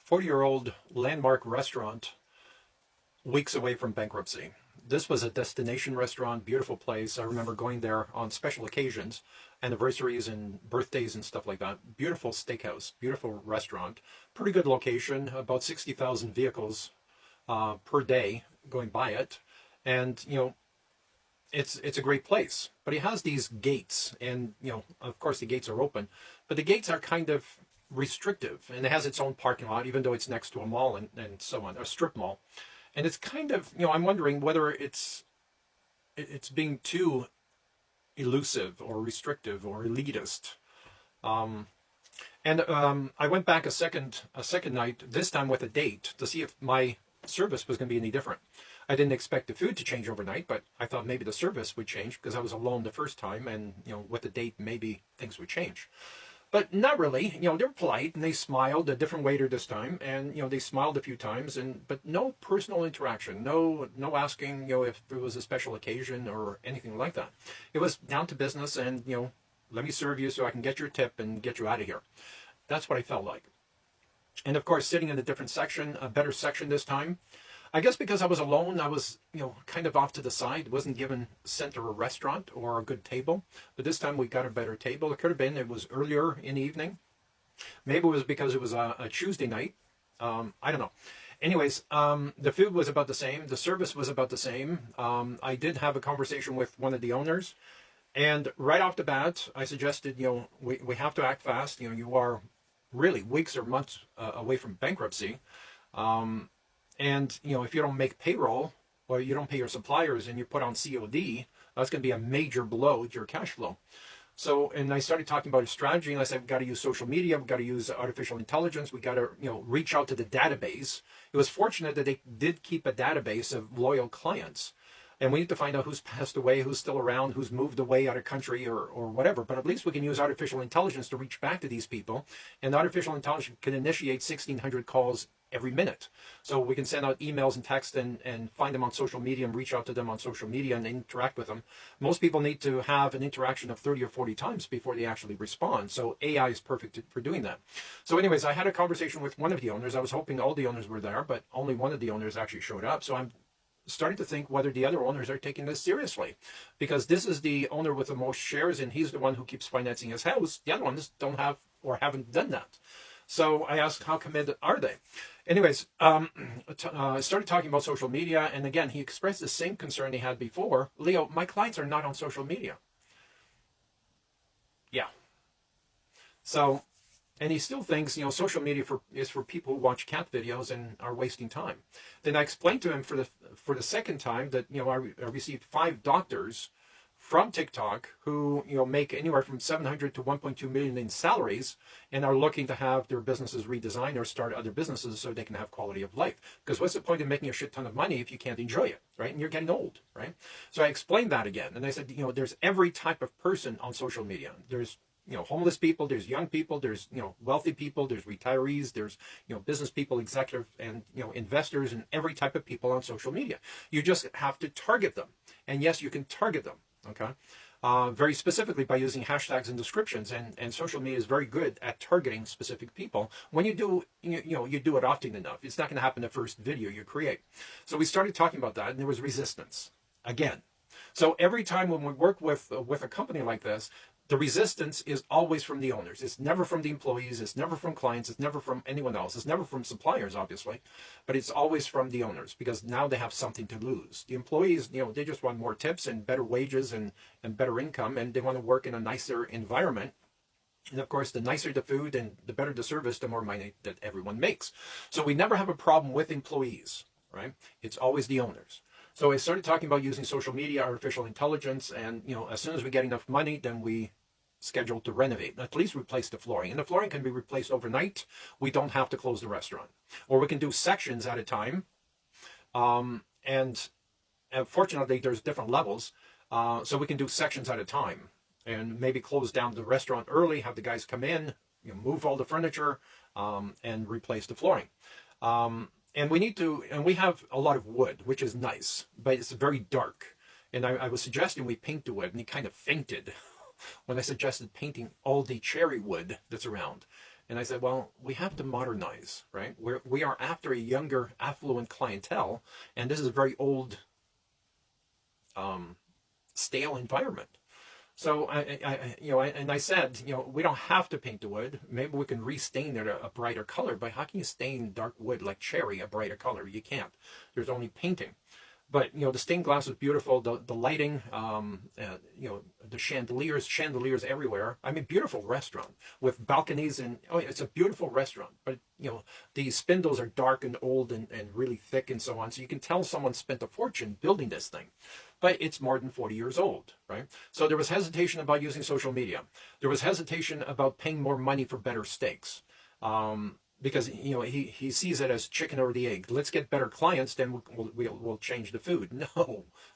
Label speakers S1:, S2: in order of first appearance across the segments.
S1: 40-year-old landmark restaurant weeks away from bankruptcy. This was a destination restaurant, beautiful place. I remember going there on special occasions, anniversaries and birthdays and stuff like that. Beautiful steakhouse, beautiful restaurant, pretty good location, about 60,000 vehicles per day going by it. And, it's a great place, but it has these gates, and of course the gates are open, but the gates are kind of restrictive, and it has its own parking lot, even though it's next to a mall and so on, a strip mall. And it's kind of, I'm wondering whether it's being too elusive or restrictive or elitist. I went back a second night, this time with a date, to see if my service was going to be any different. I didn't expect the food to change overnight, but I thought maybe the service would change because I was alone the first time, and with the date maybe things would change. But not really. They were polite and they smiled. A different waiter this time, and they smiled a few times, but no personal interaction, no asking if it was a special occasion or anything like that. It was down to business, and let me serve you so I can get your tip and get you out of here. That's what I felt like. And of course, sitting in a different section, a better section this time. I guess because I was alone, I was, kind of off to the side. Wasn't given center a restaurant or a good table. But this time we got a better table. It could have been, it was earlier in the evening. Maybe it was because it was a Tuesday night. I don't know. Anyways, the food was about the same. The service was about the same. I did have a conversation with one of the owners. And right off the bat, I suggested, we have to act fast. You are really weeks or months away from bankruptcy. And, if you don't make payroll or you don't pay your suppliers and you put on COD, that's going to be a major blow to your cash flow. So, and I started talking about a strategy, and I said, we've got to use social media. We've got to use artificial intelligence. We've got to, reach out to the database. It was fortunate that they did keep a database of loyal clients. And we need to find out who's passed away, who's still around, who's moved away out of country or whatever. But at least we can use artificial intelligence to reach back to these people. And artificial intelligence can initiate 1,600 calls every minute. So we can send out emails and text and find them on social media and reach out to them on social media and interact with them. Most people need to have an interaction of 30 or 40 times before they actually respond. So AI is perfect for doing that. So anyways, I had a conversation with one of the owners. I was hoping all the owners were there, but only one of the owners actually showed up. So I'm starting to think whether the other owners are taking this seriously, because this is the owner with the most shares and he's the one who keeps financing his house. The other ones don't have or haven't done that. So I asked, how committed are they? Anyways, I started talking about social media, and again, he expressed the same concern he had before. Leo, my clients are not on social media. Yeah. So, and he still thinks, social media is for people who watch cat videos and are wasting time. Then I explained to him for the second time that, I received 5 doctors from TikTok who, make anywhere from 700 to 1.2 million in salaries and are looking to have their businesses redesigned or start other businesses so they can have quality of life. Because what's the point of making a shit ton of money if you can't enjoy it, right? And you're getting old, right? So I explained that again. And I said, there's every type of person on social media. There's, homeless people, there's young people, there's, wealthy people, there's retirees, there's, business people, executive, and, investors, and every type of people on social media. You just have to target them. And yes, you can target them. Okay, very specifically by using hashtags and descriptions, and social media is very good at targeting specific people. When you do, you do it often enough, it's not going to happen the first video you create. So we started talking about that, and there was resistance again. So every time when we work with a company like this, the resistance is always from the owners. It's never from the employees. It's never from clients. It's never from anyone else. It's never from suppliers, obviously, but it's always from the owners because now they have something to lose. The employees, they just want more tips and better wages and better income, and they want to work in a nicer environment. And of course, the nicer the food and the better the service, the more money that everyone makes. So we never have a problem with employees, right? It's always the owners. So I started talking about using social media, artificial intelligence, and as soon as we get enough money, then we schedule to renovate, at least replace the flooring. And the flooring can be replaced overnight. We don't have to close the restaurant. Or we can do sections at a time. And fortunately, there's different levels. So we can do sections at a time and maybe close down the restaurant early, have the guys come in, move all the furniture, and replace the flooring. And we have a lot of wood, which is nice, but it's very dark. And I was suggesting we paint the wood, and he kind of fainted when I suggested painting all the cherry wood that's around. And I said, well, we have to modernize, right? We are after a younger, affluent clientele, and this is a very old, stale environment. So I said, we don't have to paint the wood. Maybe we can restain it a brighter color. But how can you stain dark wood like cherry a brighter color? You can't. There's only painting. But the stained glass was beautiful. The lighting, the chandeliers everywhere. I mean, beautiful restaurant with balconies, and it's a beautiful restaurant. But the spindles are dark and old and really thick and so on. So you can tell someone spent a fortune building this thing. But it's more than 40 years old, right? So there was hesitation about using social media. There was hesitation about paying more money for better steaks. Because he sees it as chicken or the egg. Let's get better clients, then we'll change the food.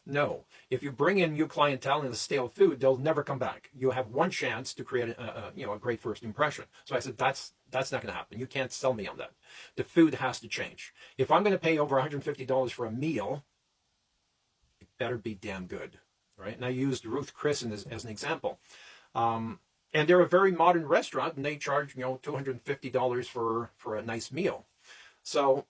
S1: No. If you bring in new clientele and the stale food, they'll never come back. You have one chance to create a great first impression. So I said that's not going to happen. You can't sell me on that. The food has to change. If I'm going to pay over $150 for a meal, it better be damn good, right? And I used Ruth Chris as an example. And they're a very modern restaurant, and they charge, $250 for a nice meal. So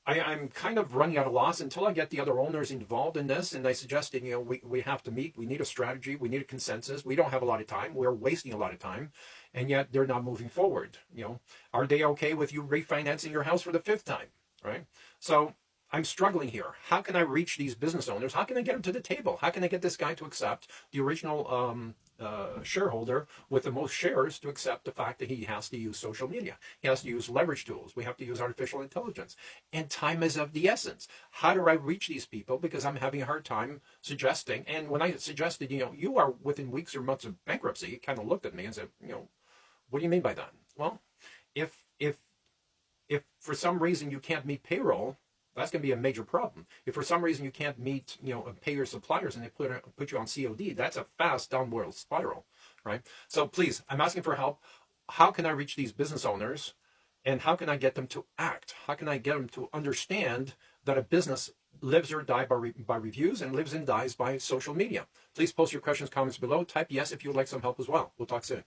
S1: I'm kind of running out of loss until I get the other owners involved in this. And I suggested, we have to meet. We need a strategy. We need a consensus. We don't have a lot of time. We're wasting a lot of time. And yet they're not moving forward. Are they okay with you refinancing your house for the 5th time, right? So I'm struggling here. How can I reach these business owners? How can I get them to the table? How can I get this guy to accept the original shareholder with the most shares to accept the fact that he has to use social media? He has to use leverage tools. We have to use artificial intelligence. And time is of the essence. How do I reach these people? Because I'm having a hard time suggesting. And when I suggested, you are within weeks or months of bankruptcy, he kind of looked at me and said, what do you mean by that? Well, if for some reason you can't meet payroll, that's going to be a major problem. If for some reason you can't meet, pay your suppliers and they put you on COD, that's a fast downward spiral, right? So please, I'm asking for help. How can I reach these business owners, and how can I get them to act? How can I get them to understand that a business lives or dies by reviews and lives and dies by social media? Please post your questions, comments below. Type yes if you would like some help as well. We'll talk soon.